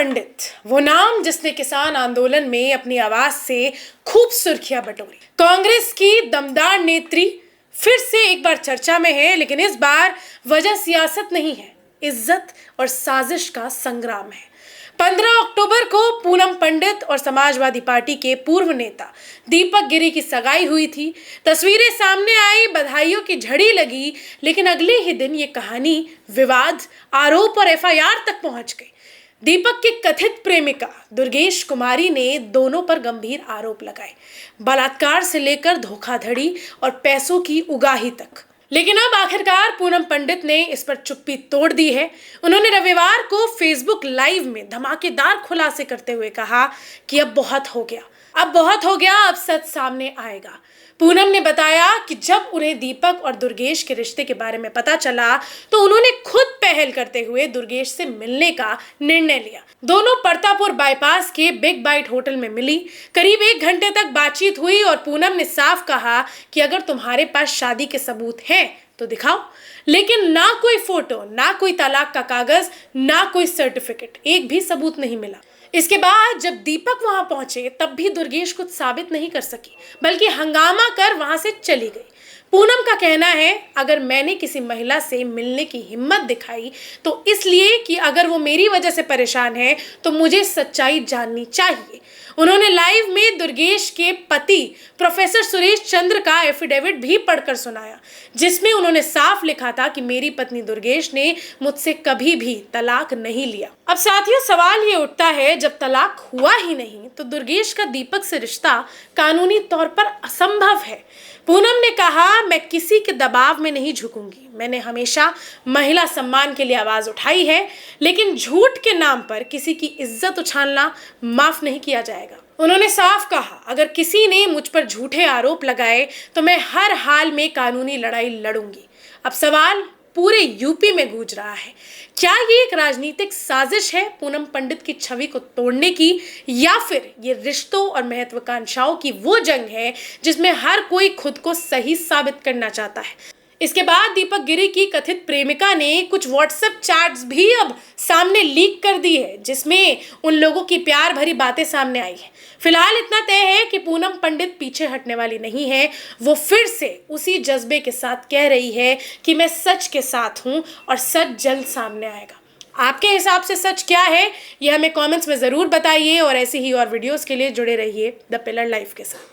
पंडित, वो नाम जिसने किसान आंदोलन में अपनी आवाज से खूब सुर्खियां बटोरी। कांग्रेस की दमदार नेत्री फिर से एक बार चर्चा में है, लेकिन इस बार वजह सियासत नहीं है, इज्जत और साजिश का संग्राम है। 15 अक्टूबर को पूनम पंडित और समाजवादी पार्टी के पूर्व नेता दीपक गिरी की सगाई हुई थी। तस्वीरें सामने आई, बधाइयों की झड़ी लगी, लेकिन अगले ही दिन ये कहानी विवाद, आरोप और एफआईआर तक पहुंच गई। दीपक की कथित प्रेमिका दुर्गेश कुमारी ने दोनों पर गंभीर आरोप लगाए, बलात्कार से लेकर धोखाधड़ी और पैसों की उगाही तक। लेकिन अब आखिरकार पूनम पंडित ने इस पर चुप्पी तोड़ दी है। उन्होंने रविवार को फेसबुक लाइव में धमाकेदार खुलासे करते हुए कहा कि अब बहुत हो गया, अब सच सामने आएगा। पूनम ने बताया कि जब उन्हें दीपक और दुर्गेश के रिश्ते के बारे में पता चला तो उन्होंने खुद पहल करते हुए दुर्गेश से मिलने का निर्णय लिया। दोनों परतापुर बाईपास के बिग बाइट होटल में मिली। करीब 1 घंटे तक बातचीत हुई और पूनम ने साफ कहा कि अगर तुम्हारे पास शादी के सबूत हैं तो दिखाओ, लेकिन ना कोई फोटो, ना कोई तलाक का कागज, ना कोई सर्टिफिकेट, एक भी सबूत नहीं मिला। इसके बाद जब दीपक वहां पहुंचे तब भी दुर्गेश कुछ साबित नहीं कर सकी, बल्कि हंगामा कर वहां से चली गई। पूनम का कहना है, अगर मैंने किसी महिला से मिलने की हिम्मत दिखाई तो इसलिए कि अगर वो मेरी वजह से परेशान है तो मुझे सच्चाई जाननी चाहिए। उन्होंने लाइव में दुर्गेश के पति प्रोफेसर सुरेश चंद्र का एफिडेविट भी पढ़कर सुनाया, जिसमें उन्होंने साफ लिखा था कि मेरी पत्नी दुर्गेश ने मुझसे कभी भी तलाक नहीं लिया। अब साथियों, सवाल ये उठता है, जब तलाक हुआ ही नहीं तो दुर्गेश का दीपक से रिश्ता कानूनी तौर पर असंभव है। पूनम ने कहा, मैं किसी के दबाव में नहीं झुकूंगी। मैंने हमेशा महिला सम्मान के लिए आवाज उठाई है, लेकिन झूठ के नाम पर किसी की इज्जत उछालना माफ नहीं किया जाएगा। उन्होंने साफ कहा, अगर किसी ने मुझ पर झूठे आरोप लगाए तो मैं हर हाल में कानूनी लड़ाई लड़ूंगी। अब सवाल पूरे यूपी में गूंज रहा है, क्या ये एक राजनीतिक साजिश है पूनम पंडित की छवि को तोड़ने की, या फिर ये रिश्तों और महत्वाकांक्षाओं की वो जंग है जिसमें हर कोई खुद को सही साबित करना चाहता है। इसके बाद दीपक गिरी की कथित प्रेमिका ने कुछ व्हाट्सएप चैट्स भी अब सामने लीक कर दी है, जिसमें उन लोगों की प्यार भरी बातें सामने आई है। फिलहाल इतना तय है कि पूनम पंडित पीछे हटने वाली नहीं है। वो फिर से उसी जज्बे के साथ कह रही है कि मैं सच के साथ हूं और सच जल्द सामने आएगा। आपके हिसाब से सच क्या है, ये हमें कमेंट्स में ज़रूर बताइए और ऐसी ही और वीडियोस के लिए जुड़े रहिए द पिलर लाइफ के साथ।